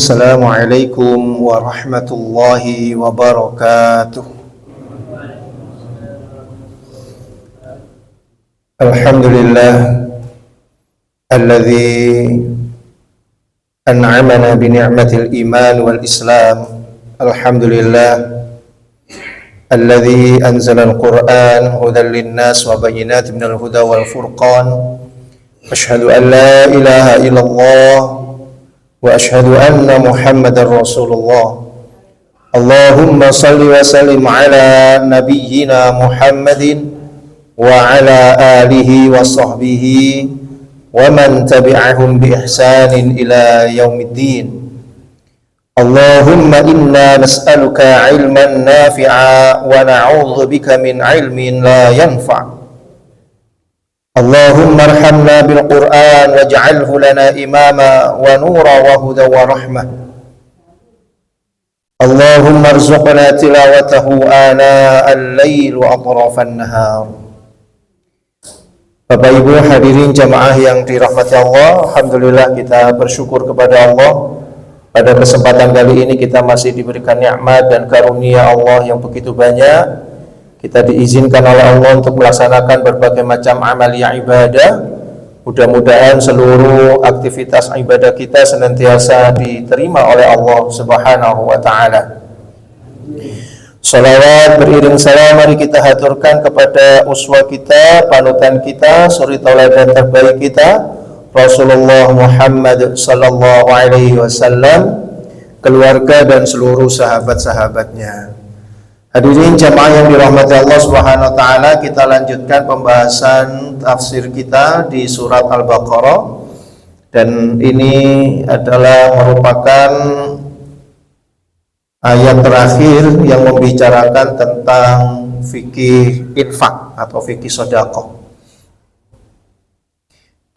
Assalamualaikum warahmatullahi wabarakatuh. Alhamdulillah alladzi an'amana bi ni'matil iman wal islam. Alhamdulillah alladzi anzala al-Qur'an hudan lin-nas wa bayyinatin minal huda wal furqan. Asyhadu an la ilaha illallah wa asyhadu anna Muhammadar Rasulullah. Allahumma salli wa sallim ala nabiyyina Muhammadin wa ala alihi wa sahbihi wa man tabi'ahum bi ihsanin ila yaumiddin. Allahumma inna nas'aluka ilman nafi'a wa na'udzu bika min ilmin la yanfa'. Allahumma arhamna bil Qur'an waj'alhu lana imama wa nura wa huda wa rahmah. Allahumma arzuqna tilawatahu ana al-lail wa atrafan nahar. Bapak Ibu hadirin jamaah yang dirahmati Allah, alhamdulillah kita bersyukur kepada Allah. Pada kesempatan kali ini kita masih diberikan nikmat dan karunia Allah yang begitu banyak. Kita diizinkan oleh Allah untuk melaksanakan berbagai macam amalia ibadah. Mudah-mudahan seluruh aktivitas ibadah kita senantiasa diterima oleh Allah Subhanahu wa taala. Salawat beriring salam mari kita haturkan kepada uswah kita, panutan kita, suri tauladan terbaik kita, Rasulullah Muhammad sallallahu alaihi wasallam, keluarga dan seluruh sahabat-sahabatnya. Hadirin jamaah yang dirahmati Allah Subhanahu wa taala, kita lanjutkan pembahasan tafsir kita di surat Al-Baqarah, dan ini adalah merupakan ayat terakhir yang membicarakan tentang fikih infak atau fikih sedekah.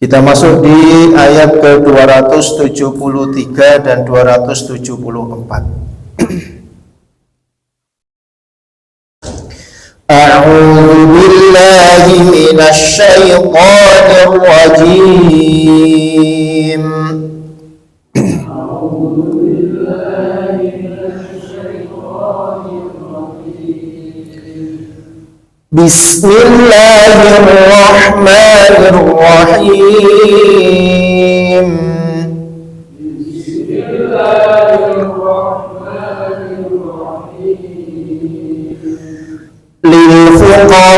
Kita masuk di ayat ke-273 dan 274. A'udzu billahi minasy syaithanir rajim. Bismillahirrahmanirrahim.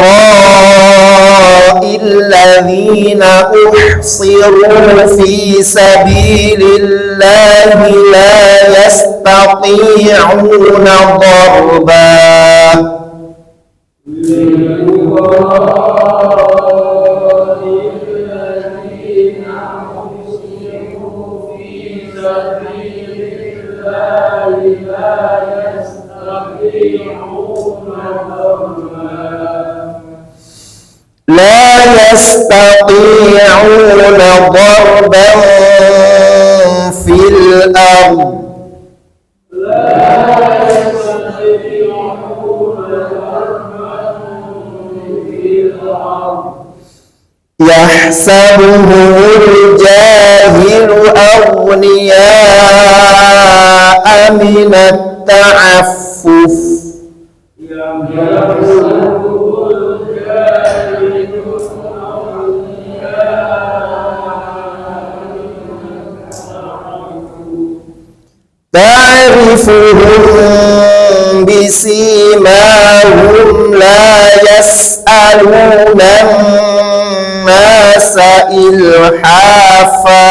للفقراء الذين أحصروا في سبيل الله لا يستطيعون ضربا لا يستطيعون ضربا في الأرض يحسبهم الجاهل أغنياء من التعفف تعرفهم بسيماهم لا يسألون الناس إلحافا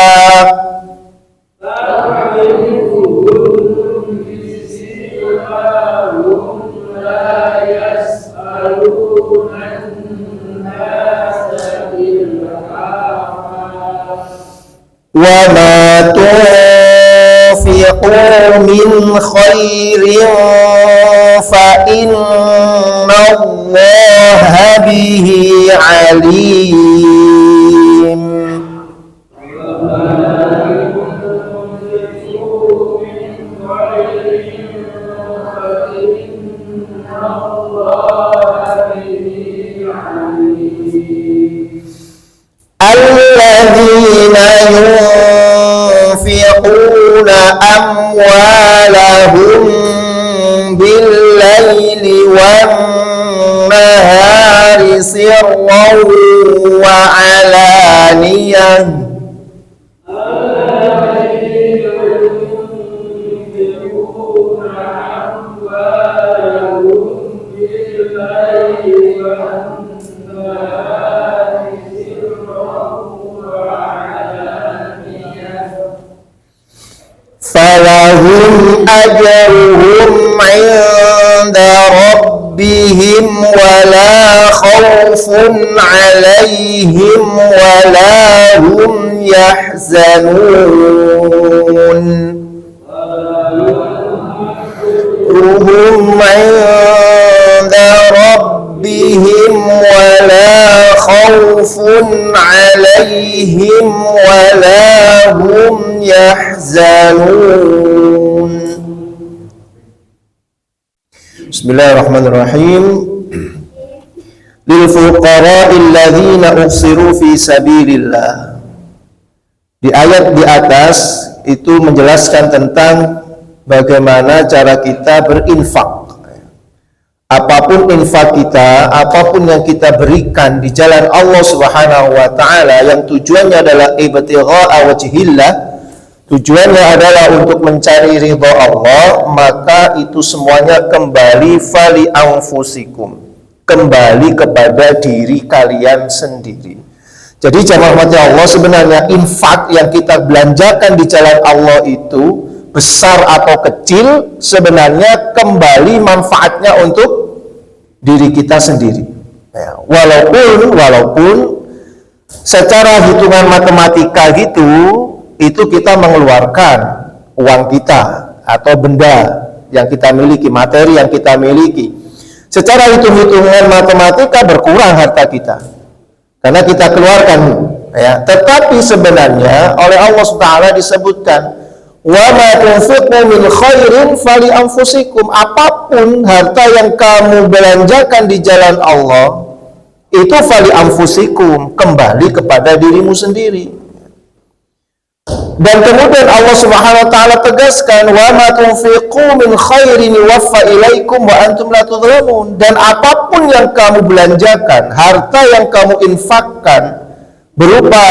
وما تنفقوا من خير فإن الله به عليم. الذين ينفقون أموالهم بالليل والنهار سرا وعلانية فلهم أجرهم عند ربهم ولا خوف عليهم ولا هم يحزنون أجرهم عند ربهم ولا خوف عليهم ولا هم يحزنون. Bismillahirrahmanirrahim. Lil fuqara'il ladzina uhsiru fi sabilillah. Di ayat di atas itu menjelaskan tentang bagaimana cara kita berinfak. Apapun infak kita, apapun yang kita berikan di jalan Allah Subhanahu wa taala yang tujuannya adalah ibtigha'a wajhillah, tujuannya adalah untuk mencari ridha Allah, maka itu semuanya kembali fali anfusikum, kembali kepada diri kalian sendiri. Jadi jamaah rahmati Allah, sebenarnya infak yang kita belanjakan di jalan Allah itu besar atau kecil, sebenarnya kembali manfaatnya untuk diri kita sendiri. Ya, walaupun secara hitungan matematika gitu, itu kita mengeluarkan uang kita atau benda yang kita miliki, materi yang kita miliki. Secara hitung-hitungan matematika berkurang harta kita karena kita keluarkan, ya. Tetapi sebenarnya oleh Allah Subhanahu disebutkan, wa ma tunfiqu min khairin fali anfusikum, apapun harta yang kamu belanjakan di jalan Allah itu fali anfusikum, kembali kepada dirimu sendiri. Dan kemudian Allah Subhanahu wa taala tegaskan, wa ma tunfiqu min khairin yuwaffa ilaikum wa antum la tudhlamun, dan apapun yang kamu belanjakan, harta yang kamu infakkan berupa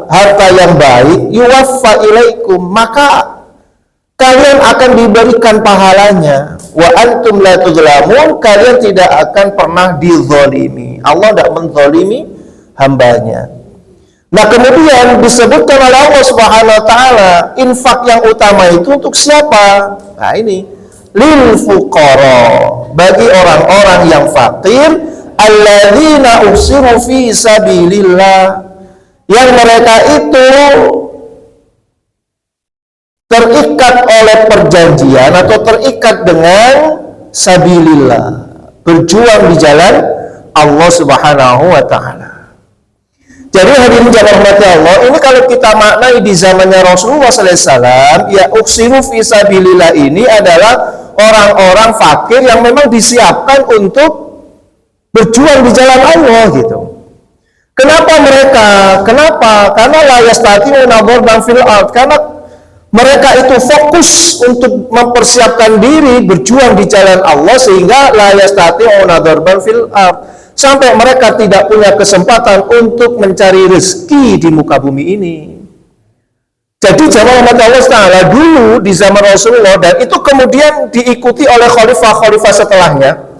harta yang baik, yuwaffa ilaikum, maka kalian akan diberikan pahalanya, wa antum la tudhlamun, kalian tidak akan pernah dizalimi. Allah tidak menzalimi hambanya. Nah, kemudian disebutkan oleh Allah Subhanahu wa taala, infak yang utama itu untuk siapa? Nah, ini lil fuqara, bagi orang-orang yang fakir, alladzina usiru fi sabilillah, yang mereka itu terikat oleh perjanjian atau terikat dengan sabilillah, berjuang di jalan Allah Subhanahu wa taala. Jadi hadirin jamaah rahmati Allah, ini kalau kita maknai di zamannya Rasulullah SAW, ya uksiru fi sabilillah ini adalah orang-orang fakir yang memang disiapkan untuk berjuang di jalan Allah gitu. Kenapa mereka? Kenapa? Karena la yastati'una dharban fil ard, karena mereka itu fokus untuk mempersiapkan diri berjuang di jalan Allah, sehingga la yastati'una dharban fil ard, sampai mereka tidak punya kesempatan untuk mencari rezeki di muka bumi ini. Jadi jamaah Allah Ta'ala dulu di zaman Rasulullah, dan itu kemudian diikuti oleh khalifah-khalifah setelahnya.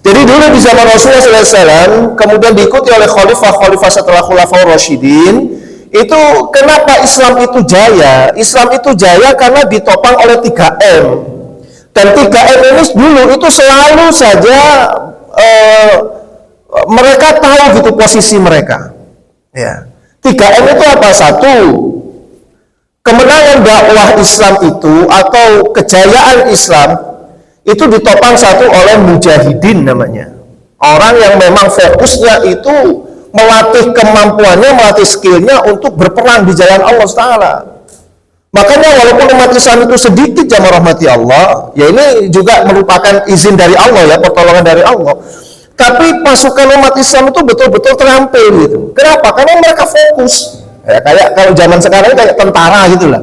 Jadi dulu di zaman Rasulullah SAW, kemudian diikuti oleh khalifah-khalifah setelah Khulafaur Rasyidin. Itu kenapa Islam itu jaya? Islam itu jaya karena ditopang oleh 3M. Dan 3M ini dulu itu selalu saja mereka tahu gitu posisi mereka. Ya. 3M itu apa? Satu, kemenangan dakwah Islam itu atau kejayaan Islam itu ditopang satu oleh mujahidin namanya. Orang yang memang fokusnya itu melatih kemampuannya, melatih skillnya untuk berperang di jalan Allah Ta'ala. Makanya walaupun umat Islam itu sedikit jamaah rahmati Allah, ya ini juga merupakan izin dari Allah, ya, pertolongan dari Allah. Tapi pasukan umat Islam itu betul-betul terampil gitu. Kenapa? Karena mereka fokus. Ya, kayak kalau zaman sekarang kayak tentara gitulah.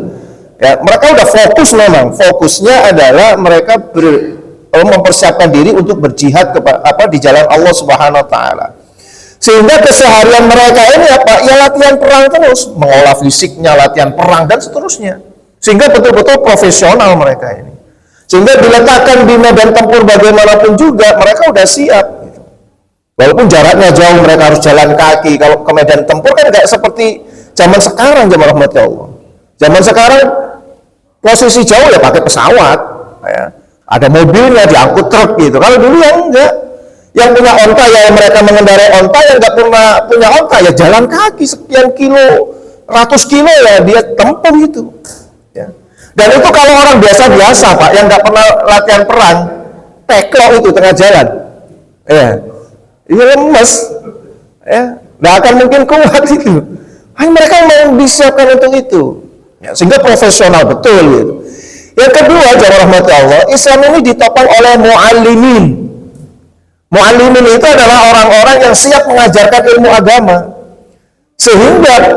Ya, mereka udah fokus, memang fokusnya adalah mereka mempersiapkan diri untuk berjihad di jalan Allah Subhanahu wa taala. Sehingga keseharian mereka ini apa? Ya latihan perang terus, mengolah fisiknya, latihan perang dan seterusnya. Sehingga betul-betul profesional mereka ini. Sehingga diletakkan di medan tempur bagaimanapun juga mereka udah siap gitu. Walaupun jaraknya jauh, mereka harus jalan kaki. Kalau ke medan tempur kan nggak seperti zaman sekarang, jemaah rahmati Allah. Zaman sekarang posisi jauh ya pakai pesawat, ya. Ada mobilnya, diangkut truk gitu. Kalau dulu ya enggak. Yang punya onta ya mereka mengendarai onta, yang nggak pernah punya onta ya jalan kaki sekian kilo, ratus kilo ya dia tempuh itu. Ya. Dan itu kalau orang biasa-biasa Pak, yang nggak pernah latihan perang, teklok itu tengah jalan, ya, ini lemes, ya, nggak akan mungkin kuat itu. Mereka mau disiapkan untuk itu, ya, sehingga profesional betul gitu. Yang kedua, jemaah rahmati Allah, Islam ini ditopang oleh muallimin. Muallimin itu adalah orang-orang yang siap mengajarkan ilmu agama, sehingga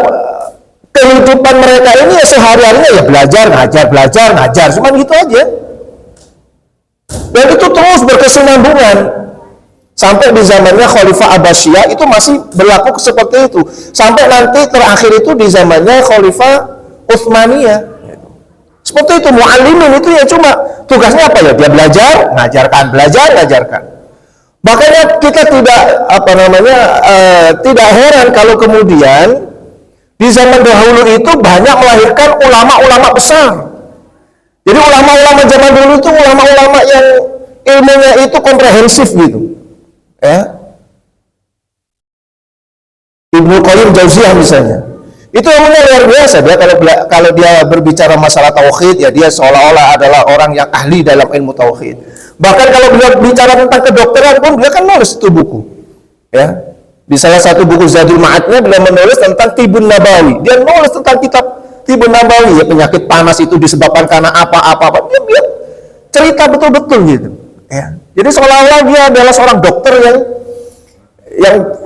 kehidupan mereka ini ya sehari-harinya ya belajar ngajar, cuma gitu aja. Dan itu terus berkesinambungan sampai di zamannya Khalifah Abbasiyah itu masih berlaku seperti itu, sampai nanti terakhir itu di zamannya Khalifah Utsmaniyah. Seperti itu, muallimin itu ya cuma tugasnya apa ya? Dia belajar, ngajarkan. Makanya kita tidak heran kalau kemudian di zaman dahulu itu banyak melahirkan ulama-ulama besar. Jadi ulama-ulama zaman dulu itu ulama-ulama yang ilmunya itu komprehensif gitu. Ya. Ibnu Qayyim Jauziyah misalnya. Itu ilmunya luar biasa. Dia kalau dia berbicara masalah tauhid ya dia seolah-olah adalah orang yang ahli dalam ilmu tauhid. Bahkan kalau dia bicara tentang kedokteran pun dia kan nulis itu buku. Ya. Di salah satu buku Zadul Ma'adnya beliau menulis tentang Tibun Nabawi. Dia nulis tentang kitab Tibun Nabawi, ya, penyakit panas itu disebabkan karena apa-apa. Dia cerita betul-betul gitu. Ya. Jadi seolah-olah dia adalah seorang dokter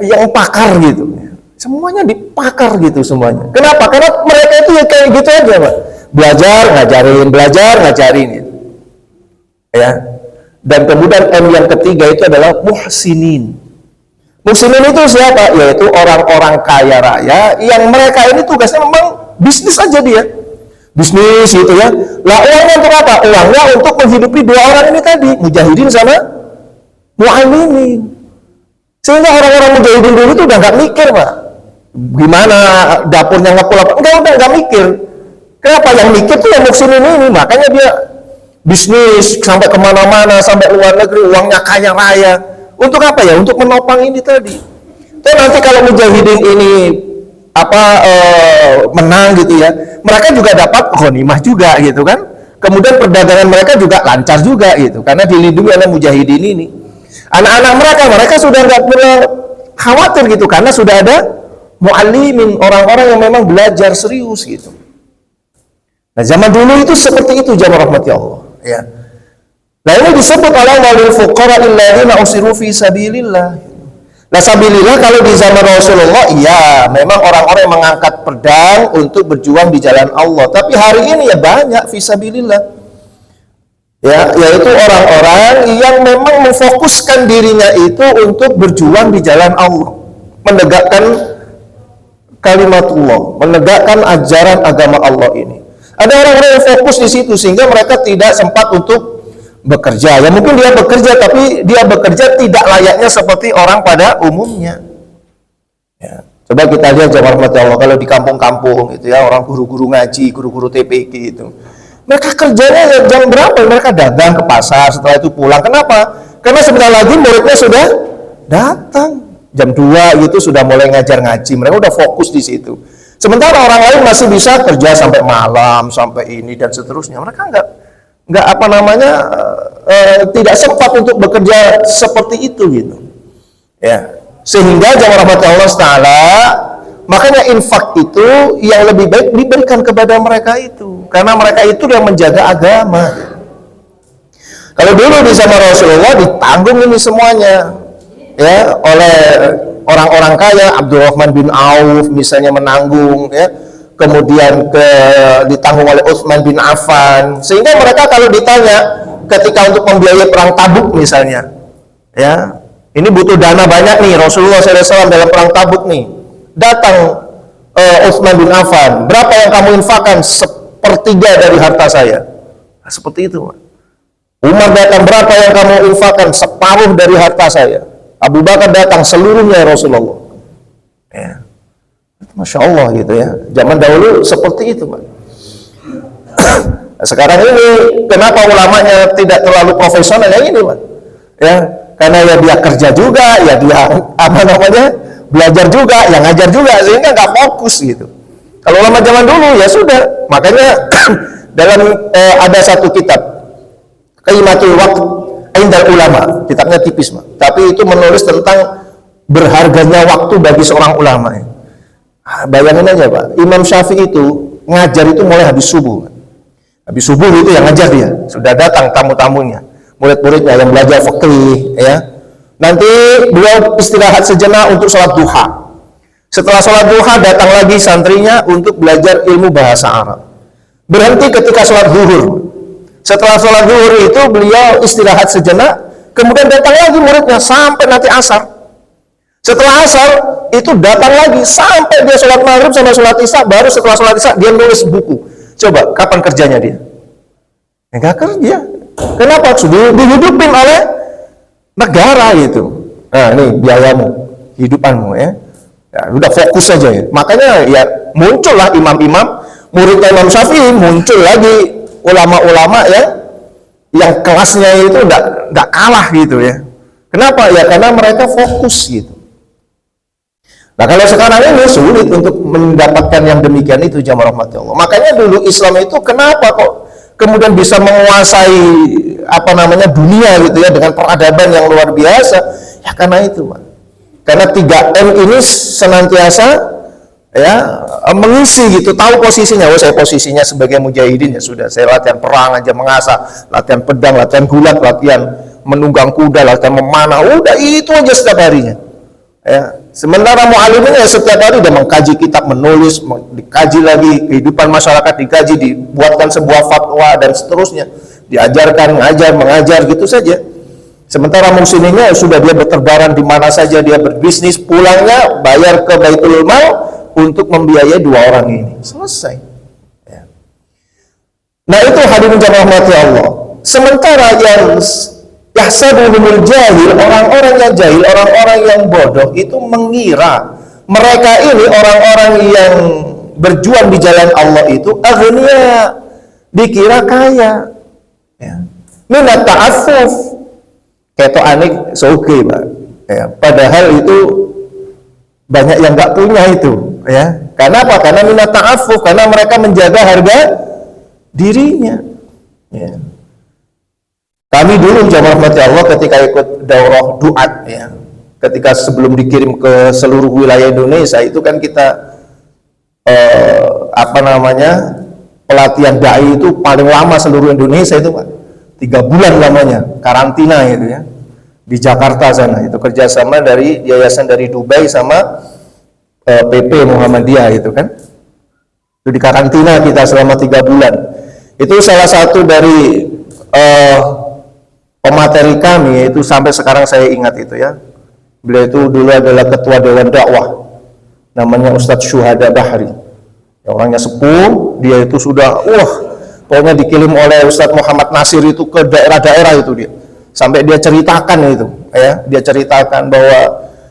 yang pakar gitu. Semuanya dipakar gitu semuanya. Kenapa? Karena mereka itu ya kayak gitu aja, Pak. Belajar, ngajarin gitu. Ya. Dan kemudian M yang ketiga itu adalah muhsinin. Muhsinin itu siapa? Yaitu orang-orang kaya raya yang mereka ini tugasnya memang bisnis aja dia. Bisnis gitu ya. Lah uangnya untuk apa? Uangnya untuk menghidupi dua orang ini tadi, mujahidin sama mu'allimin. Sehingga orang-orang mujahidin dulu itu udah nggak mikir, Pak. Gimana dapurnya ngepul apa? Nggak mikir. Kenapa? Yang mikir tuh yang muhsinin ini. Makanya dia bisnis sampai kemana-mana, sampai luar negeri, uangnya kaya raya. Untuk apa ya? Untuk menopang ini tadi. Dan nanti kalau mujahidin ini menang gitu ya, mereka juga dapat ghanimah juga gitu kan. Kemudian perdagangan mereka juga lancar juga gitu, karena dilindungi oleh mujahidin ini. Anak-anak mereka sudah nggak perlu khawatir gitu, karena sudah ada muallimin, orang-orang yang memang belajar serius gitu. Nah zaman dulu itu seperti itu, jamaah rahmati Allah. Ya. Nah ini disebut oleh walil fuqara alladziina usiru fi sabilillah. Nah sabilillah kalau di zaman Rasulullah iya memang orang-orang yang mengangkat pedang untuk berjuang di jalan Allah. Tapi hari ini ya banyak fi sabilillah. Ya, yaitu orang-orang yang memang memfokuskan dirinya itu untuk berjuang di jalan Allah, menegakkan kalimatullah, menegakkan ajaran agama Allah ini. Ada orang-orang yang fokus di situ sehingga mereka tidak sempat untuk bekerja. Ya mungkin dia bekerja tapi dia bekerja tidak layaknya seperti orang pada umumnya. Ya. Coba kita lihat jamaah rahmati Allah kalau di kampung-kampung itu ya, orang guru-guru ngaji, guru-guru TPQ itu. Mereka kerjanya jam berapa? Mereka dagang ke pasar, setelah itu pulang. Kenapa? Karena sebentar lagi muridnya sudah datang. Jam 2 gitu sudah mulai ngajar ngaji. Mereka udah fokus di situ. Sementara orang lain masih bisa kerja sampai malam, sampai ini dan seterusnya. Mereka tidak sempat untuk bekerja seperti itu gitu. Ya. Sehingga jamaah rahmati Allah Ta'ala, makanya infak itu yang lebih baik diberikan kepada mereka itu, karena mereka itu yang menjaga agama. Kalau dulu di zaman Rasulullah ditanggung ini semuanya ya oleh orang-orang kaya. Abdurrahman bin Auf misalnya menanggung ya. kemudian ditanggung oleh Utsman bin Affan, sehingga mereka kalau ditanya ketika untuk membiayai perang Tabuk misalnya, ya ini butuh dana banyak nih, Rasulullah SAW dalam perang Tabuk nih, datang Utsman bin Affan, berapa yang kamu infakkan? Sepertiga dari harta saya. Nah, seperti itu, Pak. Umar datang, berapa yang kamu infakkan? Separuh dari harta saya. Abu Bakar datang, seluruhnya Rasulullah. Ya. Masya Allah gitu ya. Zaman dahulu seperti itu, Pak. Sekarang ini kenapa ulamanya tidak terlalu profesional ya ini, Pak? Ya, karena ya dia kerja juga, ya dia belajar juga, yang ngajar juga, sehingga nggak fokus gitu. Kalau ulama zaman dulu ya sudah, makanya dalam ada satu kitab Qaimatul Waqt Indal Ulama, kitabnya tipis, Pak, tapi itu menulis tentang berharganya waktu bagi seorang ulama. Bayangin aja, Pak, Imam Syafi'i itu ngajar itu mulai habis subuh. Habis subuh itu yang ngajar dia, sudah datang tamu-tamunya, murid-muridnya yang belajar fikih, ya. Nanti beliau istirahat sejenak untuk sholat duha. Setelah sholat duha datang lagi santrinya untuk belajar ilmu bahasa Arab. Berhenti ketika sholat zuhur. Setelah sholat zuhur itu beliau istirahat sejenak, kemudian datang lagi muridnya sampai nanti asar. Setelah asar itu datang lagi sampai dia sholat maghrib sama sholat isya, baru setelah sholat isya dia nulis buku. Coba kapan kerjanya dia? Enggak kerja. Kenapa? Sudah dihidupin oleh negara itu. Nah, ini biayamu, hidupanmu, ya. Ya, udah fokus saja ya. Makanya ya muncullah imam-imam, muridnya Imam Syafi'i, muncul lagi ulama-ulama ya yang kelasnya itu enggak kalah gitu ya. Kenapa? Ya karena mereka fokus gitu. Nah, kalau sekarang ini sulit untuk mendapatkan yang demikian itu, jamaah rahmati Allah. Makanya dulu Islam itu kenapa kok kemudian bisa menguasai dunia gitu ya dengan peradaban yang luar biasa? Ya karena itu, Pak. Karena 3M ini senantiasa ya mengisi gitu, tahu posisinya. Oh, saya posisinya sebagai mujahidin, ya sudah, saya latihan perang aja, mengasah, latihan pedang, latihan gulat, latihan menunggang kuda, latihan memanah, udah itu aja setiap harinya. Ya, sementara mu'alimnya setiap hari dia mengkaji kitab, menulis, dikaji lagi kehidupan masyarakat, dikaji, dibuatkan sebuah fatwa dan seterusnya, diajarkan, mengajar gitu saja. Sementara musliminnya sudah dia berterbaran di mana saja, dia berbisnis, pulangnya bayar ke Baitul Mal untuk membiayai 2 orang ini, selesai. Ya. Nah, itu hadirin jamaah rahmati Allah. Sementara yang yahsabuhumul jahil, orang-orang yang jahil, orang-orang yang bodoh itu mengira mereka ini orang-orang yang berjuang di jalan Allah itu aghnia, dikira kaya. Ya. Minat ta'affuf, keto anik soge, Pak. Ya, padahal itu banyak yang nggak punya itu, ya. Karena apa? Karena minat ta'affuf, karena mereka menjaga harga dirinya. Ya. Kami dulu jamaah rahmati Allah ketika ikut daurah duat, ya, ketika sebelum dikirim ke seluruh wilayah Indonesia itu kan kita pelatihan dai itu paling lama seluruh Indonesia itu, Pak, 3 bulan lamanya, karantina itu ya, di Jakarta sana. Itu kerjasama dari yayasan dari Dubai sama PP Muhammadiyah itu kan, itu di karantina kita selama 3 bulan. Itu salah satu dari pemateri kami, yaitu sampai sekarang saya ingat itu ya. Beliau itu dulu adalah ketua Dewan Dakwah, namanya Ustadz Syuhada Bahri. Ya, orangnya sepuh, dia itu sudah pokoknya dikirim oleh Ustadz Muhammad Nasir itu ke daerah-daerah itu dia. Sampai dia ceritakan itu, ya, dia ceritakan bahwa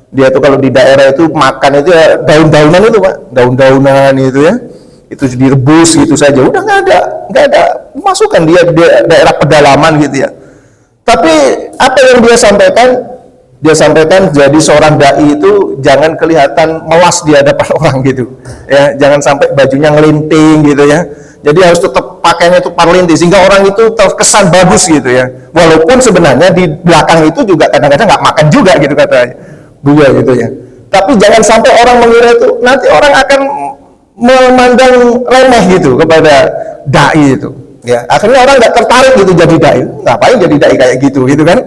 dia itu kalau di daerah itu makan itu ya daun-daunan itu, Pak, daun-daunan itu ya. Itu direbus gitu saja, udah nggak ada masukan dia daerah pedalaman gitu ya. Tapi apa yang dia sampaikan? Dia sampaikan jadi seorang dai itu jangan kelihatan melas di hadapan orang gitu. Ya, jangan sampai bajunya ngelinting gitu ya. Jadi harus tetap pakainya itu parlinting sehingga orang itu terkesan bagus gitu ya. Walaupun sebenarnya di belakang itu juga kadang-kadang nggak makan juga gitu katanya. Buya gitu ya. Tapi jangan sampai orang mengira itu, nanti orang akan memandang remeh gitu kepada dai itu. Ya, akhirnya orang nggak tertarik gitu jadi dai. Ngapain jadi dai kayak gitu kan?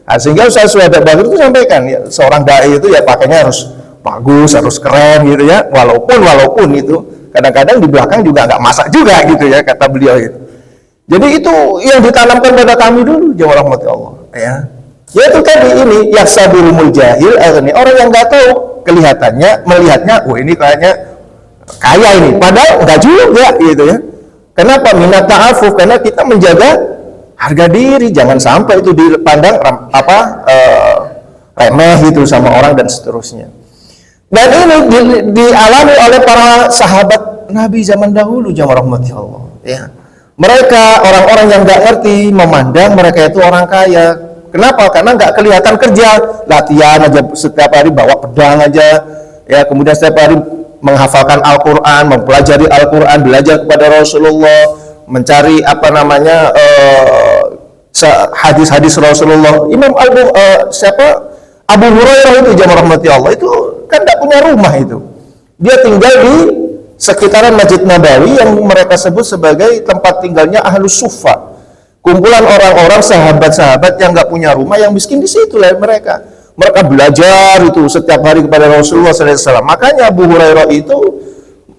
Nah, sehingga Ustaz Syuhada Bahri itu sampaikan ya, seorang dai itu ya pakainya harus bagus, harus keren gitu ya. Walaupun itu Kadang-kadang di belakang juga nggak masak juga gitu ya, kata beliau itu. Jadi itu yang ditanamkan pada kami dulu, jemaah rahmati Allah. Ya, yaitu tadi ini yahsabuhumul jahil, orang yang nggak tahu kelihatannya melihatnya, ini kayaknya kaya ini, padahal nggak juga gitu ya. Kenapa? Minat ta'afuf, karena kita menjaga harga diri, jangan sampai itu dipandang remeh gitu sama orang dan seterusnya. Dan ini dialami oleh para sahabat Nabi zaman dahulu, jamaah rahmati Allah. Ya, mereka orang-orang yang nggak ngerti memandang mereka itu orang kaya. Kenapa? Karena nggak kelihatan kerja, latihan aja setiap hari, bawa pedang aja, ya, kemudian setiap hari menghafalkan Al-Quran, mempelajari Al-Quran, belajar kepada Rasulullah, mencari hadis-hadis Rasulullah. Abu Hurairah itu, jamaah rahmati Allah, itu kan tidak punya rumah itu. Dia tinggal di sekitaran Masjid Nabawi yang mereka sebut sebagai tempat tinggalnya Ahlus Suffah. Kumpulan orang-orang sahabat-sahabat yang nggak punya rumah, yang miskin di situ lah mereka. Mereka belajar itu setiap hari kepada Rasulullah SAW. Makanya Abu Hurairah itu,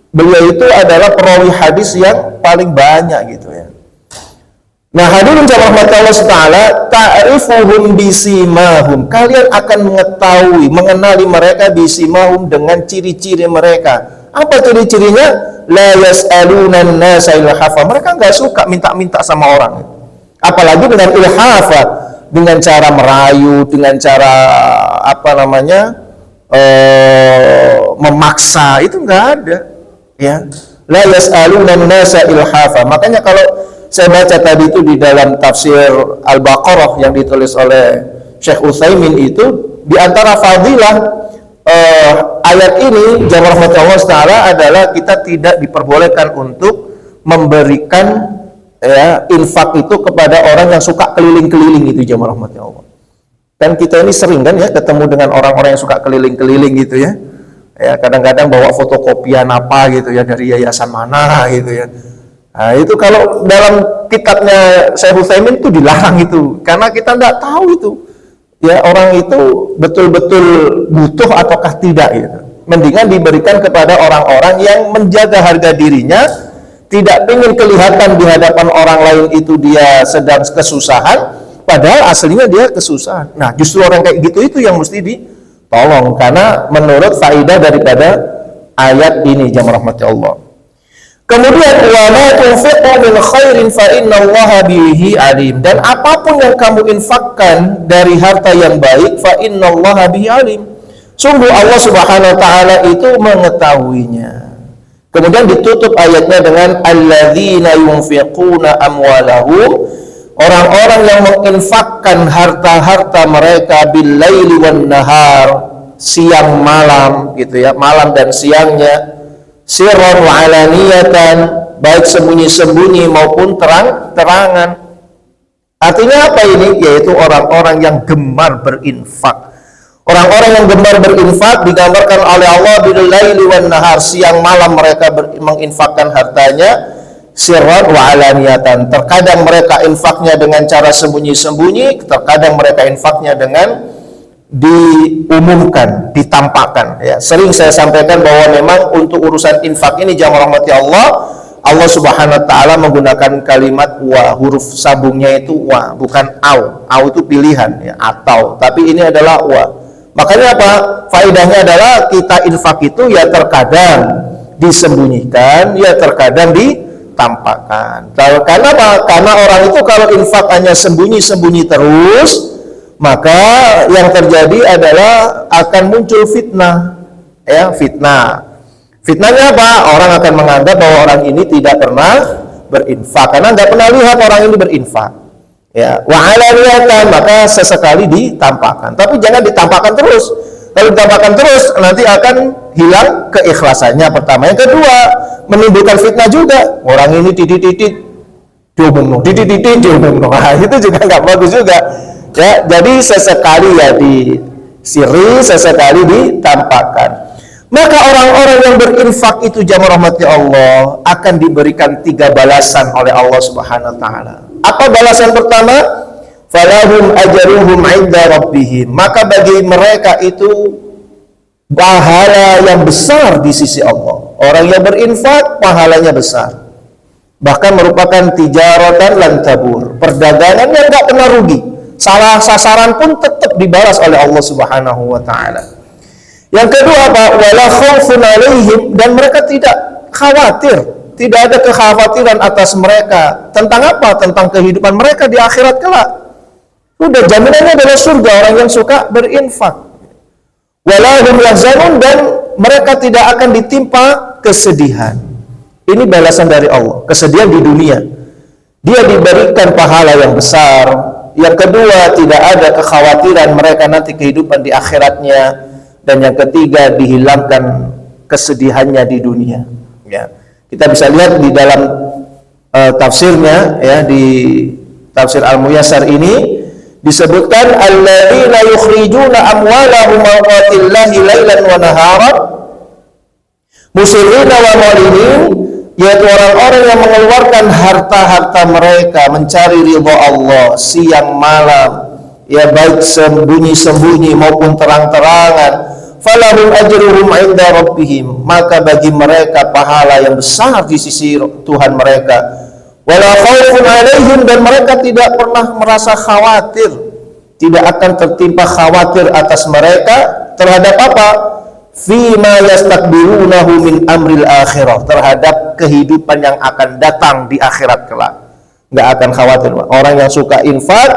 beliau itu adalah perawi hadis yang paling banyak gitu ya. Nah, hadirin jamaah Allah Ta'ala, ta'rifuhum bisimahum. Kalian akan mengetahui, mengenali mereka bisimahum dengan ciri-ciri mereka. Apa ciri-cirinya? La yas'aluna an-nasa ilhafa. Mereka enggak suka minta-minta sama orang. Apalagi dengan ilhafa, dengan cara merayu, dengan cara memaksa, itu enggak ada. Ya. La yas'aluna an-nasa ilhafa. Makanya kalau saya baca tadi itu di dalam tafsir Al-Baqarah yang ditulis oleh Syekh Utsaimin, itu di antara fadilah ayat ini, jamaah rahmati Allah Ta'ala, adalah kita tidak diperbolehkan untuk memberikan infak itu kepada orang yang suka keliling-keliling itu, jamaah rahmati Allah. Dan kita ini sering kan ya ketemu dengan orang-orang yang suka keliling-keliling gitu ya. Ya, kadang-kadang bawa fotokopian apa gitu ya, dari yayasan mana gitu ya. Nah, itu kalau dalam kitabnya Syekh Utsaimin itu dilarang itu, karena kita tidak tahu itu ya orang itu betul-betul butuh ataukah tidak gitu. Mendingan diberikan kepada orang-orang yang menjaga harga dirinya, tidak ingin kelihatan di hadapan orang lain itu dia sedang kesusahan, padahal aslinya dia kesusahan. Nah, justru orang kayak gitu itu yang mesti ditolong, karena menurut faidah daripada ayat ini, jamaah rahmati Allah. Kemudian wa ma tunfiqu min khairin fa innallaha bihi alim. Dan apapun yang kamu infakkan dari harta yang baik, fa innallaha bihi alim. Sungguh Allah Subhanahu wa taala itu mengetahuinya. Kemudian ditutup ayatnya dengan alladzina yunfiquna amwalahum, orang-orang yang menginfakkan harta-harta mereka bil laili wan nahar, siang malam gitu ya, malam dan siangnya, sirran wa alaniyatan, baik sembunyi-sembunyi maupun terang-terangan. Artinya apa ini? Yaitu orang-orang yang gemar berinfak. Orang-orang yang gemar berinfak digambarkan oleh Allah bil laili wan nahar, siang malam mereka menginfakkan hartanya, sirran wa alaniyatan. Terkadang mereka infaknya dengan cara sembunyi-sembunyi, terkadang mereka infaknya dengan diumumkan, ditampakkan ya. Sering saya sampaikan bahwa memang untuk urusan infak ini, jamaah rahmati Allah, Allah Subhanahu wa taala menggunakan kalimat wa, huruf sabungnya itu wa, bukan au. Au itu pilihan ya, atau, tapi ini adalah wa. Makanya apa? Faedahnya adalah kita infak itu ya terkadang disembunyikan, ya terkadang ditampakkan. Karena apa? Karena orang itu kalau infak hanya sembunyi-sembunyi terus, maka yang terjadi adalah akan muncul fitnah, ya, fitnah. Fitnahnya apa? Orang akan menganggap bahwa orang ini tidak pernah berinfak, karena nggak pernah lihat orang ini berinfak. Ya, wa alaniyatan, maka sesekali ditampakkan. Tapi jangan ditampakkan terus. Kalau ditampakkan terus, nanti akan hilang keikhlasannya. Pertama, yang kedua, menimbulkan fitnah juga. Orang ini titit-titit diumum, titit-titit diumum. Nah, itu juga nggak bagus juga. Ya, jadi sesekali ya disiri, sesekali ditampakkan. Maka orang-orang yang berinfak itu, jamaah rahmati Allah, akan diberikan 3 balasan oleh Allah Subhanahu wa taala. Apa balasan pertama? Falahum ajruhum 'inda rabbihim. Maka bagi mereka itu pahala yang besar di sisi Allah. Orang yang berinfak pahalanya besar. Bahkan merupakan tijaratan lan tabur, perdagangan yang enggak pernah rugi. Salah sasaran pun tetap dibalas oleh Allah Subhanahu wa taala. Yang kedua apa? Wala khaufun alaihim, dan mereka tidak khawatir, tidak ada kekhawatiran atas mereka. Tentang apa? Tentang kehidupan mereka di akhirat kelak. Udah jaminannya adalah surga orang yang suka berinfak. Wala hum yahzanun, dan mereka tidak akan ditimpa kesedihan. Ini balasan dari Allah, kesedihan di dunia. Dia diberikan pahala yang besar. Yang kedua, tidak ada kekhawatiran mereka nanti kehidupan di akhiratnya. Dan yang ketiga, dihilangkan kesedihannya di dunia. Ya. Kita bisa lihat di dalam tafsirnya, ya, di tafsir Al-Muyassar ini disebutkan alladzina yukhrijuna amwalahum mawatillahi lailan wa naharan musirrina wa mu'linin, yaitu orang-orang yang mengeluarkan harta-harta mereka mencari ridha Allah siang malam, ya, baik sembunyi-sembunyi maupun terang-terangan. Falahum ajruhum 'inda rabbihim, maka bagi mereka pahala yang besar di sisi Tuhan mereka. Wala khaufun 'alaihim, dan mereka tidak pernah merasa khawatir, tidak akan tertimpa khawatir atas mereka terhadap apa? Fima yastakbirunahu min amril akhirah, terhadap kehidupan yang akan datang di akhirat kelak. Nggak akan khawatir. Orang yang suka infak,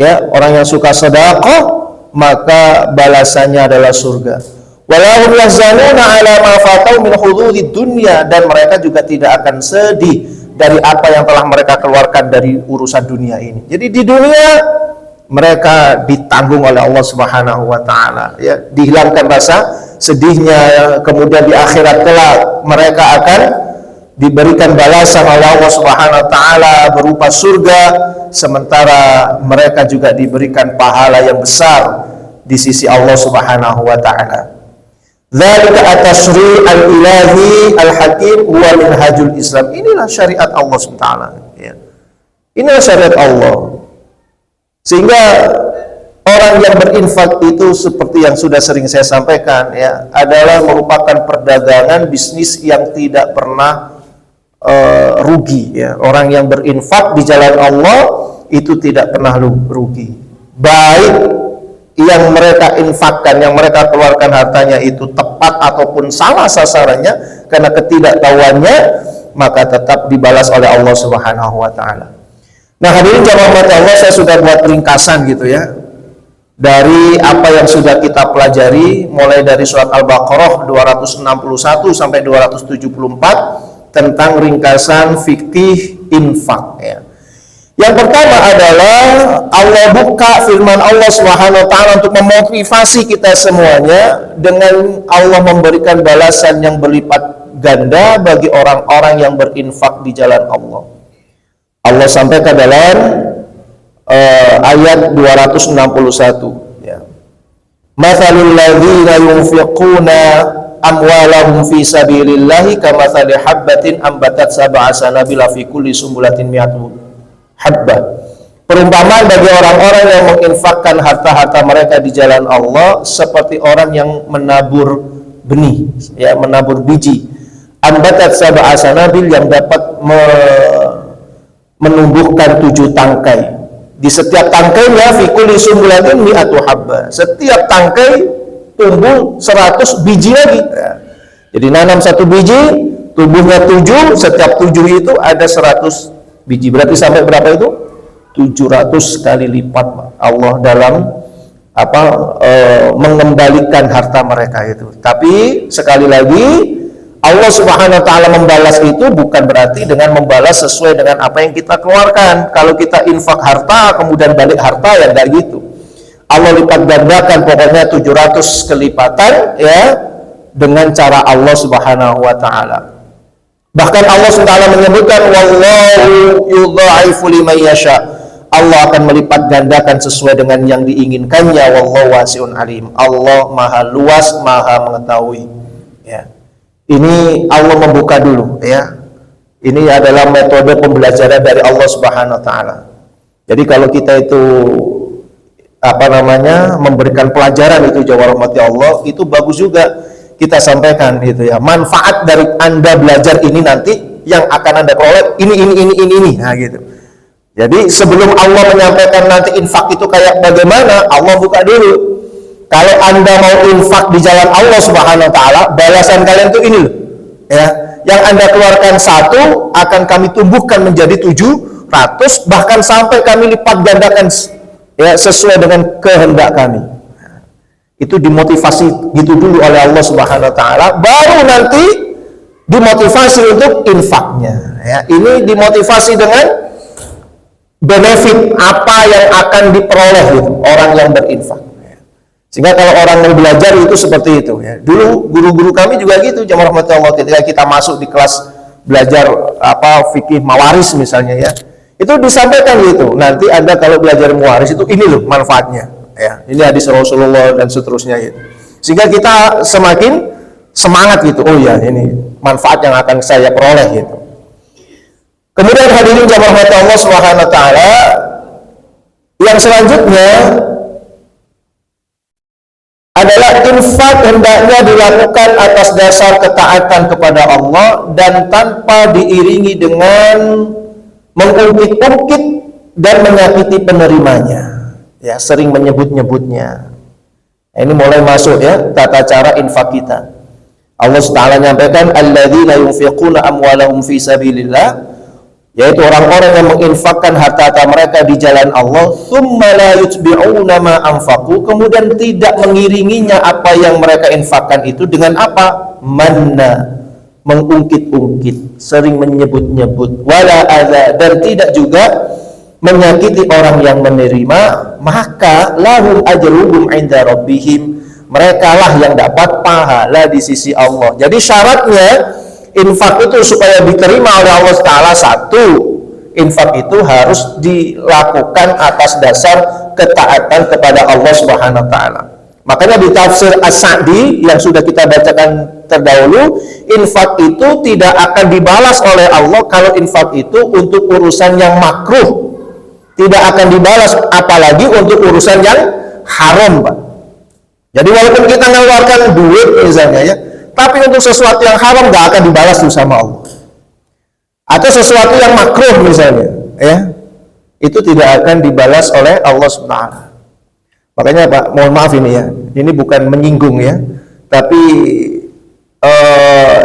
ya, orang yang suka sedekah, maka balasannya adalah surga. Walahum yahzanuna ala ma fatau min hududid dunya, dan mereka juga tidak akan sedih dari apa yang telah mereka keluarkan dari urusan dunia ini. Jadi di dunia mereka ditanggung oleh Allah Subhanahu wa taala, ya, dihilangkan rasa sedihnya. Kemudian di akhirat kelak mereka akan diberikan balasan oleh Allah Subhanahu wa taala berupa surga, sementara mereka juga diberikan pahala yang besar di sisi Allah Subhanahu wa taala. Dzalika at-tasyri' al-ilahi al-hakim huwa minhajul Islam. Inilah syariat Allah Subhanahu wa taala, ya. Inilah syariat Allah. Sehingga orang yang berinfak itu seperti yang sudah sering saya sampaikan, ya, adalah merupakan perdagangan bisnis yang tidak pernah rugi, ya. Orang yang berinfak di jalan Allah itu tidak pernah rugi. Baik yang mereka infakkan, yang mereka keluarkan hartanya itu tepat ataupun salah sasarannya karena ketidaktahuannya, maka tetap dibalas oleh Allah Subhanahu wa taala. Nah, hadirin jamaah mata Allah, saya sudah buat ringkasan gitu, ya, dari apa yang sudah kita pelajari mulai dari surat Al-Baqarah 261 sampai 274 tentang ringkasan fikih infak, ya. Yang pertama adalah Allah buka firman Allah Subhanahu wa taala untuk memotivasi kita semuanya dengan Allah memberikan balasan yang berlipat ganda bagi orang-orang yang berinfak di jalan Allah. Allah sampaikan dalam ayat 261, ya. Mathalul ladzina yunfiquna amwalahum fi sabilillahi kamathali habbatin ambatat sab'a sanabila fi kulli sumbulatin mi'atu habbah. Perumpamaan bagi orang-orang yang menginfakkan harta-harta mereka di jalan Allah seperti orang yang menabur benih, ya, menabur biji. Ambatat sab'a sanabil, yang dapat menumbuhkan 7 tangkai. Di setiap tangkainya fi kulli sumbulatin mi'atu habbah. Setiap tangkai tumbuh 100 biji lagi. Ya. Jadi nanam 1 biji, tumbuhnya 7, setiap 7 itu ada 100 biji. Berarti sampai berapa itu? 700 kali lipat Allah dalam mengembalikan harta mereka itu. Tapi sekali lagi Allah Subhanahu wa taala membalas itu bukan berarti dengan membalas sesuai dengan apa yang kita keluarkan. Kalau kita infak harta kemudian balik harta, ya enggak gitu. Allah lipat gandakan pokoknya 700 kelipatan, ya, dengan cara Allah Subhanahu wa taala. Bahkan Allah Subhanahu wa taala menyebutkan wallahu yudha'ifu liman yasha. Allah akan melipat gandakan sesuai dengan yang diinginkannya. Wallahu wasi'un alim. Allah Maha luas, Maha mengetahui, ya. Ini Allah membuka dulu, ya. Ini adalah metode pembelajaran dari Allah Subhanahu wa taala. Jadi kalau kita itu memberikan pelajaran itu jawab rahmati Allah, itu bagus juga kita sampaikan gitu ya. Manfaat dari Anda belajar ini nanti yang akan Anda peroleh ini. Nah gitu. Jadi sebelum Allah menyampaikan nanti infak itu kayak bagaimana, Allah buka dulu. Kalau Anda mau infak di jalan Allah Subhanahu wa taala, balasan kalian itu ini loh. Ya, yang Anda keluarkan 1 akan kami tumbuhkan menjadi 700, bahkan sampai kami lipat gandakan ya sesuai dengan kehendak kami. Itu dimotivasi gitu dulu oleh Allah Subhanahu wa taala, baru nanti dimotivasi untuk infaknya. Ya, ini dimotivasi dengan benefit apa yang akan diperoleh gitu, orang yang berinfak. Sehingga kalau orang mau belajar itu seperti itu ya. Dulu guru-guru kami juga gitu, jamaah rahmati Allah, ketika kita masuk di kelas belajar fikih mawaris misalnya ya, itu disampaikan gitu. Nanti Anda kalau belajar mawaris itu ini loh manfaatnya ya. Ini hadis Rasulullah dan seterusnya gitu. Sehingga kita semakin semangat gitu. Oh ya, ini manfaat yang akan saya peroleh gitu. Kemudian hadirin jamaah rahmati Allah Subhanahu wa taala, yang selanjutnya adalah infak hendaknya dilakukan atas dasar ketaatan kepada Allah dan tanpa diiringi dengan mengungkit-ungkit dan menyakiti penerimanya. Ya, sering menyebut-nyebutnya. Ini mulai masuk ya tata cara infak kita. Allah Subhanahu menyampaikan alladzina yunfiquna amwalahum fi sabilillah, yaitu orang-orang yang menginfakkan harta mereka di jalan Allah, tsumma la yutbi'una ma anfaqu, kemudian tidak mengiringinya apa yang mereka infakkan itu dengan apa? Manna, mengungkit-ungkit, sering menyebut-nyebut, wala adza, dan tidak juga menyakiti orang yang menerima, maka lahum ajruhum 'inda rabbihim, mereka lah yang dapat pahala di sisi Allah. Jadi syaratnya infak itu supaya diterima oleh Allah Ta'ala, 1, infak itu harus dilakukan atas dasar ketaatan kepada Allah Subhanahu wa taala. Makanya di tafsir As-Sa'di yang sudah kita bacakan terdahulu, infak itu tidak akan dibalas oleh Allah kalau infak itu untuk urusan yang makruh. Tidak akan dibalas apalagi untuk urusan yang haram, Pak. Jadi walaupun kita mengeluarkan duit misalnya ya, tapi untuk sesuatu yang haram nggak akan dibalas tuh sama Allah. Atau sesuatu yang makruh misalnya, ya, itu tidak akan dibalas oleh Allah Subhanahu. Makanya Pak, mohon maaf ini ya, ini bukan menyinggung ya, tapi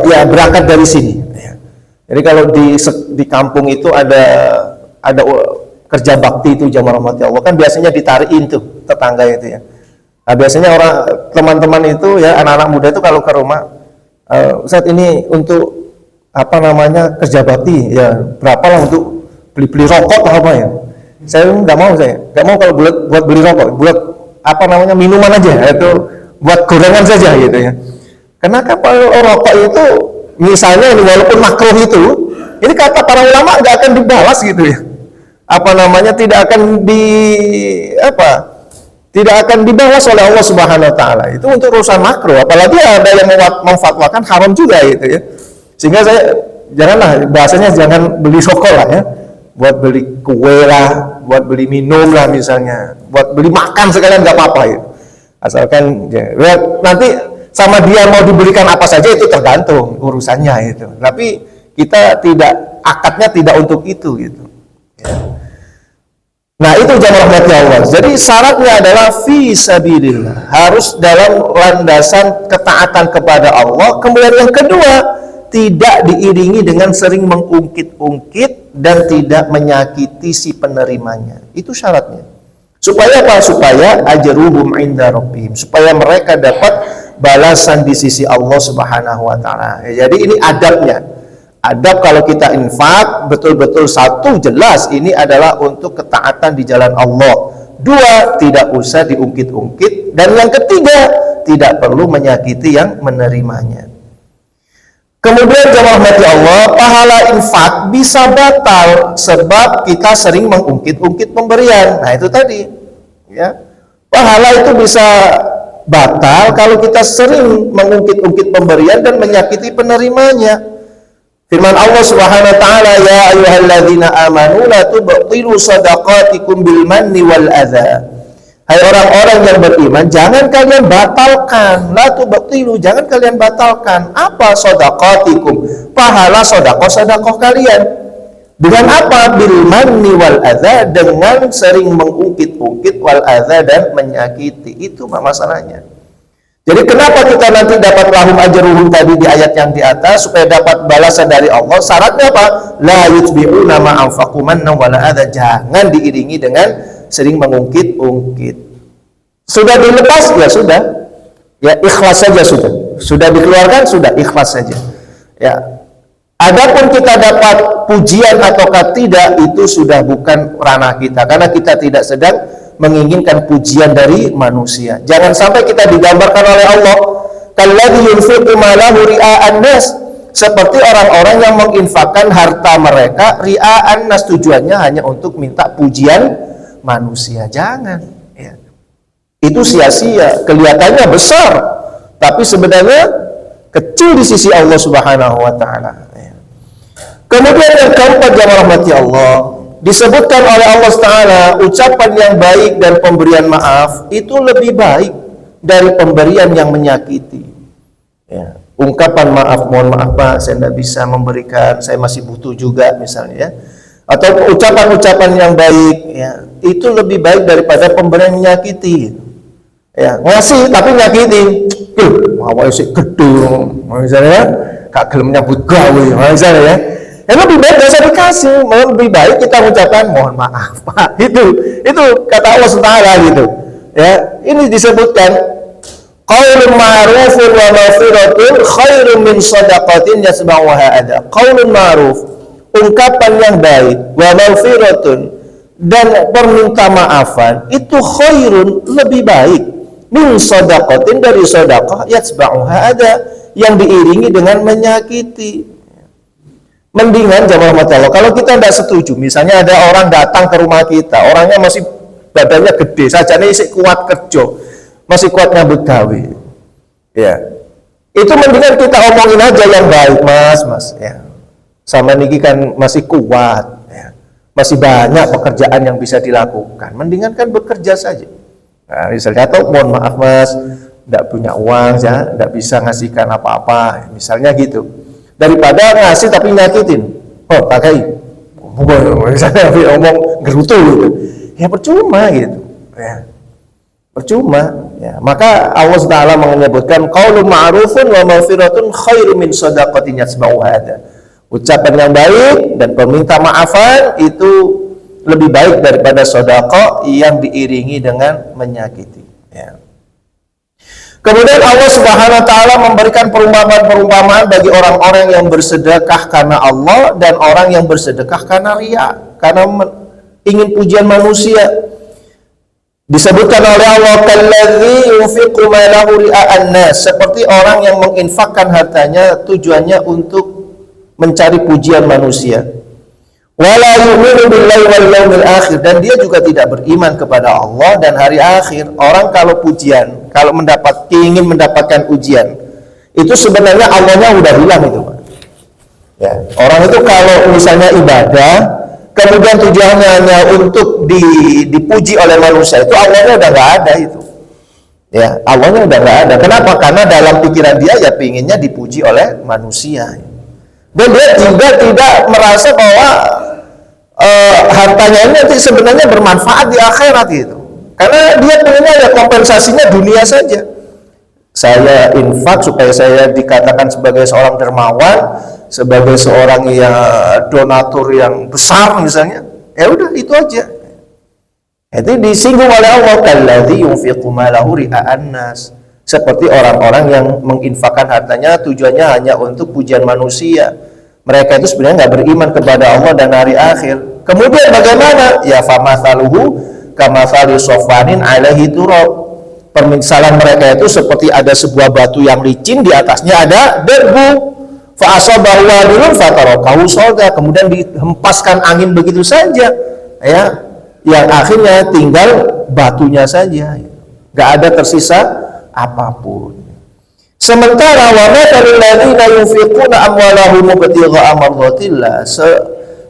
ya berangkat dari sini. Ya. Jadi kalau di kampung itu ada kerja bakti itu jamaah rahmati Allah, kan biasanya ditariin tuh tetangga itu ya. Nah, biasanya teman-teman itu ya, anak-anak muda itu kalau ke rumah, saat ini untuk kerja bakti ya, berapa lah untuk beli rokok atau apa ya. Saya nggak mau kalau buat beli rokok, buat minuman aja, itu buat gorengan saja gitu ya. Karena kalau rokok itu misalnya walaupun makruh itu, ini kata para ulama nggak akan dibalas gitu ya. Tidak akan dibalas oleh Allah Subhanahu wa taala. Itu untuk urusan makruh, apalagi ada yang memfatwakan haram juga gitu ya. Sehingga bahasanya jangan beli rokok lah ya. Buat beli kue lah, buat beli minum lah misalnya, buat beli makan sekalian nggak apa-apa ya. Asalkan ya, nanti sama dia mau diberikan apa saja itu tergantung urusannya itu. Tapi kita akadnya tidak untuk itu gitu. Ya. Nah itu jamaah rahmati Allah. Jadi syaratnya adalah fi sabilillah, harus dalam landasan ketaatan kepada Allah. Kemudian yang kedua, tidak diiringi dengan sering mengungkit-ungkit dan tidak menyakiti si penerimanya. Itu syaratnya. Supaya apa? Supaya ajruhum 'inda rabbihim, supaya mereka dapat balasan di sisi Allah Subhanahu wa taala. Jadi ini adabnya. Adab kalau kita infak, betul-betul 1, jelas ini adalah untuk ketaatan di jalan Allah. 2, tidak usah diungkit-ungkit. Dan yang ketiga, tidak perlu menyakiti yang menerimanya. Kemudian jamaah rahmati Allah, pahala infak bisa batal sebab kita sering mengungkit-ungkit pemberian. Nah itu tadi ya. Pahala itu bisa batal kalau kita sering mengungkit-ungkit pemberian dan menyakiti penerimanya. Firman Allah Subhanahu wa taala, ya ayyuhalladzina amanu la tubtilu shadaqatikum bil manni wal adza. Hai orang-orang yang beriman, jangan kalian batalkan, la tubtilu, jangan kalian batalkan apa shadaqatikum, pahala sedekah kalian. Dengan apa? Bil manni wal adza, dengan sering mengungkit-ungkit, wal adza, dan menyakiti. Itu masalahnya. Jadi kenapa kita nanti dapat lahum ajruhum tadi di ayat yang di atas, supaya dapat balasan dari Allah? Syaratnya apa? La yutbi'una ma anfaqu mannan wala adza, jangan diiringi dengan sering mengungkit-ungkit. Sudah dilepas, ya sudah, ya ikhlas saja, sudah dikeluarkan, sudah ikhlas saja, ya. Adapun kita dapat pujian ataukah tidak, itu sudah bukan ranah kita, karena kita tidak sedang menginginkan pujian dari manusia. Jangan sampai kita digambarkan oleh Allah kalladzi yunfiqu malahu ria'an nas, seperti orang-orang yang menginfakkan harta mereka ria'an nas, tujuannya hanya untuk minta pujian manusia. Jangan, ya. Itu sia-sia, kelihatannya besar tapi sebenarnya kecil di sisi Allah Subhanahu wa taala, ya. Kemudian yang keempat, yang rahmati Allah, disebutkan oleh Allah Ta'ala ucapan yang baik dan pemberian maaf itu lebih baik dari pemberian yang menyakiti, ya. Ungkapan maaf, mohon maaf Pak, saya tidak bisa memberikan, saya masih butuh juga misalnya, ya. Atau ucapan-ucapan yang baik, ya, itu lebih baik daripada pemberian yang menyakiti, ya. Ngasih tapi nyakitin, mau sih gedung misalnya, kak gelem nyambut gawe misalnya, ya. Ya lebih baik gak usah dikasih, lebih baik kita ucapkan mohon maaf Pak. Itu kata Allah Subhanahu gitu. Ya, ini disebutkan qaulun ma'rufun wa maghfiratun khairun min shadaqatin yasba'uha adha. Qaulun ma'ruf, ungkapan yang baik, wa maghfiratun, dan perminta maafan, itu khairun, lebih baik, min shadaqatin, dari sedekah, yasba'uha adha, yang diiringi dengan menyakiti. Mendingan jamaah Allah, kalau kita tidak setuju, misalnya ada orang datang ke rumah kita, orangnya masih badannya gede, sajane isih kuat kerja, masih kuat nyambut gawe, ya, itu mendingan kita omongin aja yang baik, mas, ya, sama niki kan masih kuat, ya, masih banyak pekerjaan yang bisa dilakukan, mendingan kan bekerja saja. Nah, misalnya, atau mohon maaf mas, tidak punya uang, ya, tidak bisa ngasihkan apa-apa, misalnya gitu. Daripada ngasih tapi nyakitin, oh pakai misalnya ngomong gerutu gitu, ya percuma gitu, ya percuma, ya. Maka Allah Ta'ala menyebutkan qaulun ma'rufun wa maghfiratun khairum min shadaqatin yasba'uha adha, ucapan yang baik dan peminta maafan itu lebih baik daripada sedekah yang diiringi dengan menyakiti, ya. Kemudian Allah Subhanahu wa taala memberikan perumpamaan-perumpamaan bagi orang-orang yang bersedekah karena Allah dan orang yang bersedekah karena riya, karena ingin pujian manusia. Disebutkan oleh Allah kalladzi yunfiqu malahu ria'an nas, seperti orang yang menginfakkan hartanya tujuannya untuk mencari pujian manusia. Wala yu'minu billahi wal yawmil akhir, dan dia juga tidak beriman kepada Allah dan hari akhir. Orang kalau pujian, kalau ingin mendapatkan ujian, itu sebenarnya Allahnya udah hilang itu, Pak. Ya, orang itu kalau misalnya ibadah, kemudian tujuannya hanya untuk dipuji oleh manusia, itu Allahnya udah nggak ada itu. Ya, Allahnya udah nggak ada. Kenapa? Karena dalam pikiran dia ya pinginnya dipuji oleh manusia. Dan dia juga tidak merasa bahwa hartanya ini nanti sebenarnya bermanfaat di akhirat gitu. Karena dia pengennya ya kompensasinya dunia saja. Saya infak supaya saya dikatakan sebagai seorang dermawan, sebagai seorang yang donatur yang besar misalnya. Ya udah itu aja. Itu disinggung oleh Allah kalladzi yunfiqu malahu ria'an nas, seperti orang-orang yang menginfakkan hartanya tujuannya hanya untuk pujian manusia. Mereka itu sebenarnya nggak beriman kepada Allah dan hari akhir. Kemudian bagaimana? Ya famathaluhu kamathali sofwanin alaihi turab. Permisalan mereka itu seperti ada sebuah batu yang licin, di atasnya ada debu. Fa asabahu wabilun fatarakahu salda, kemudian dihempaskan angin begitu saja, ya. Yang akhirnya tinggal batunya saja, nggak ada tersisa apapun. Sementara wa mathalul ladzina yunfiquna amwalahum ibtigha'a mardatillah,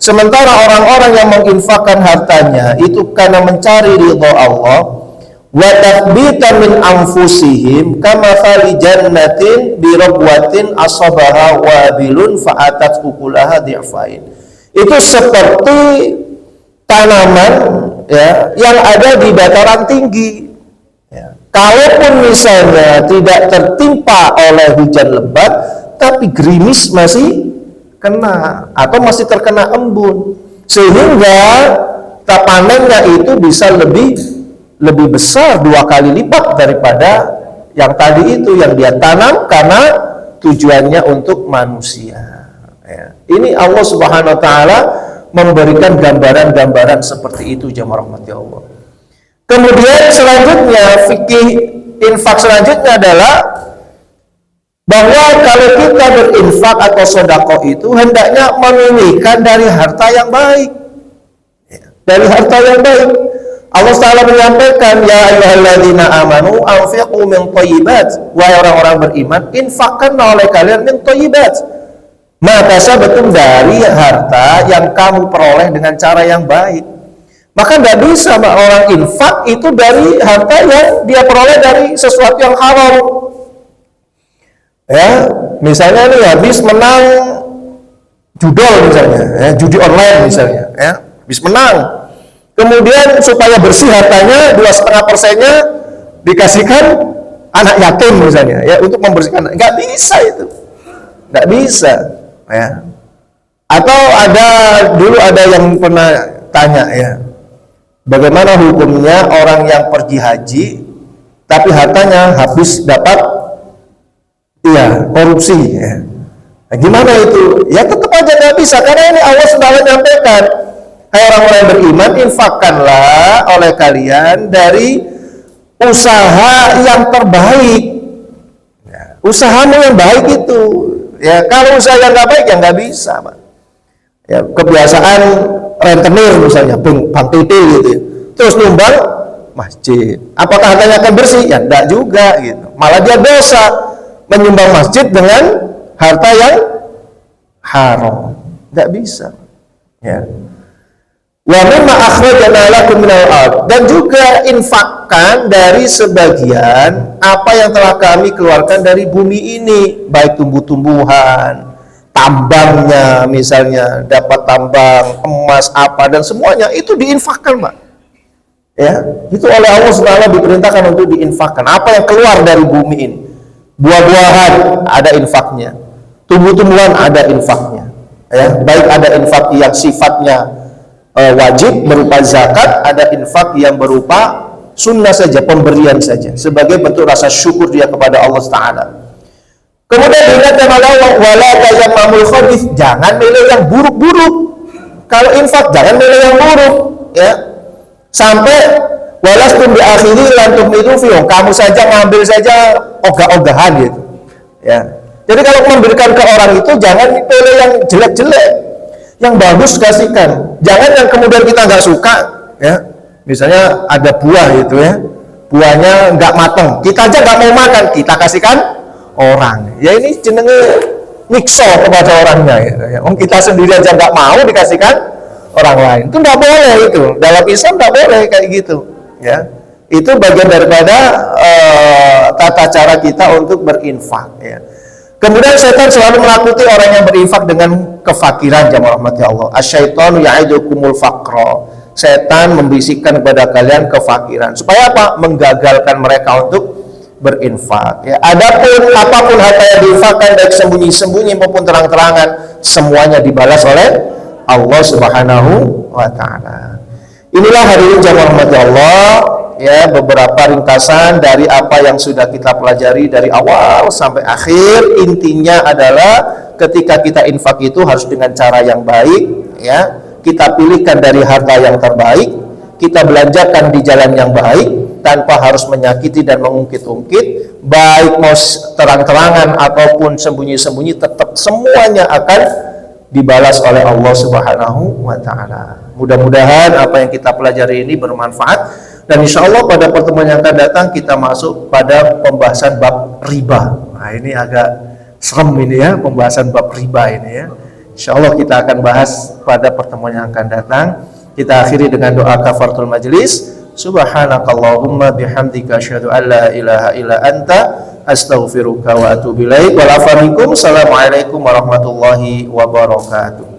sementara orang-orang yang menginfakkan hartanya itu karena mencari ridha Allah, wa tathbita min anfusihim kamathali jannatin bi rabwatin asabaha wabilun fa'atat ukulaha di'fain. Itu seperti tanaman ya yang ada di dataran tinggi. Ya. Kalaupun misalnya tidak tertimpa oleh hujan lebat, tapi gerimis masih kena atau masih terkena embun, sehingga panennya itu bisa lebih besar 2 kali lipat daripada yang tadi itu yang dia tanam karena tujuannya untuk manusia. Ya. Ini Allah Subhanahu Wa Taala memberikan gambaran-gambaran seperti itu, jamaah rahmati Allah. Kemudian selanjutnya fikih infak selanjutnya adalah bahwa kalau kita berinfak atau sedekah itu hendaknya memilihkan dari harta yang baik. Dari harta yang baik. Allah Ta'ala menyampaikan, ya ayyuhalladzina amanu anfiqu min thayyibat. Wahai orang-orang beriman, infakkanlah oleh kalian min thayyibat. Maka sabatum dari harta yang kamu peroleh dengan cara yang baik. Maka tidak bisa orang infak itu dari harta yang dia peroleh dari sesuatu yang haram. Ya, misalnya nih habis menang judol misalnya, ya, judi online misalnya, ya, habis menang. Kemudian supaya bersih hartanya 2,5%-nya dikasihkan anak yatim misalnya, ya, untuk membersihkan. Nggak bisa itu, nggak bisa, ya. Atau dulu ada yang pernah tanya, ya, bagaimana hukumnya orang yang pergi haji tapi hartanya habis dapat korupsi, ya. Nah, gimana itu? Ya tetap aja nggak bisa, karena ini Allah sudah menyampaikan, hai orang-orang beriman, infakkanlah oleh kalian dari usaha yang terbaik. Ya, usahamu yang baik itu. Ya, kalau usaha yang nggak baik ya nggak bisa, Pak. Ya, kebiasaan rentenir misalnya, Bang Titi gitu, ya. Terus nyumbang masjid. Apakah hartanya akan bersih? Ya enggak juga gitu. Malah dia dosa menyumbang masjid dengan harta yang haram. Enggak bisa. Ya. Wa mimma akhrajna lakum minal ard, dan juga infakkan dari sebagian apa yang telah kami keluarkan dari bumi ini, baik tumbuh-tumbuhan, tambangnya misalnya, dapat tambang emas apa dan semuanya itu diinfakkan, Pak. Ya, itu oleh Allah SWT diperintahkan untuk diinfakkan. Apa yang keluar dari bumi ini, buah-buahan ada infaknya, tumbuh-tumbuhan ada infaknya. Ya, baik ada infak yang sifatnya wajib berupa zakat, ada infak yang berupa sunnah saja, pemberian saja sebagai bentuk rasa syukur dia kepada Allah Ta'ala. Kemudian diingatkan oleh Allah, wala tayammamul khabith, jangan milih yang buruk-buruk. Kalau infak jangan milih yang buruk, ya. Sampai walastum bi akhiri lan tumidu fi, kamu saja ngambil saja ogah-ogahan gitu. Ya. Jadi kalau memberikan ke orang itu jangan pilih yang jelek-jelek. Yang bagus kasihkan. Jangan yang kemudian kita nggak suka, ya. Misalnya ada buah gitu, ya. Buahnya nggak mateng, kita aja nggak mau makan, kita kasihkan orang. Ya ini jenenge nyiksa kepada orangnya, gitu, ya. Kita sendiri aja nggak mau dikasihkan orang lain. Itu nggak boleh itu. Dalam Islam nggak boleh kayak gitu, ya. Itu bagian daripada tata cara kita untuk berinfak, ya. Kemudian setan selalu menakuti orang yang berinfak dengan kefakiran, jamaah rahmati Allah. Asyaitonu ya'idukumul faqra. Setan membisikkan kepada kalian kefakiran. Supaya apa? Menggagalkan mereka untuk berinfak. Ya, adapun apapun harta yang diinfakkan, baik sembunyi-sembunyi maupun terang-terangan, semuanya dibalas oleh Allah Subhanahu wa Ta'ala. Inilah hari ini jamaah rahmati Allah, ya, beberapa ringkasan dari apa yang sudah kita pelajari dari awal sampai akhir. Intinya adalah ketika kita infak itu harus dengan cara yang baik, ya. Kita pilihkan dari harta yang terbaik, kita belanjakan di jalan yang baik tanpa harus menyakiti dan mengungkit-ungkit, baik mau terang-terangan ataupun sembunyi-sembunyi, tetap semuanya akan dibalas oleh Allah Subhanahu wa Ta'ala. Mudah-mudahan apa yang kita pelajari ini bermanfaat, dan insya Allah pada pertemuan yang akan datang kita masuk pada pembahasan bab riba. Nah, ini agak serem ini, ya, pembahasan bab riba ini, ya. Insya Allah kita akan bahas pada pertemuan yang akan datang. Kita akhiri dengan doa kafaratul majlis. Subhanakallahumma bihamdika asyhadu an la ilaha illa anta astaghfiruka wa atubu ilaik. Assalamualaikum warahmatullahi wabarakatuh.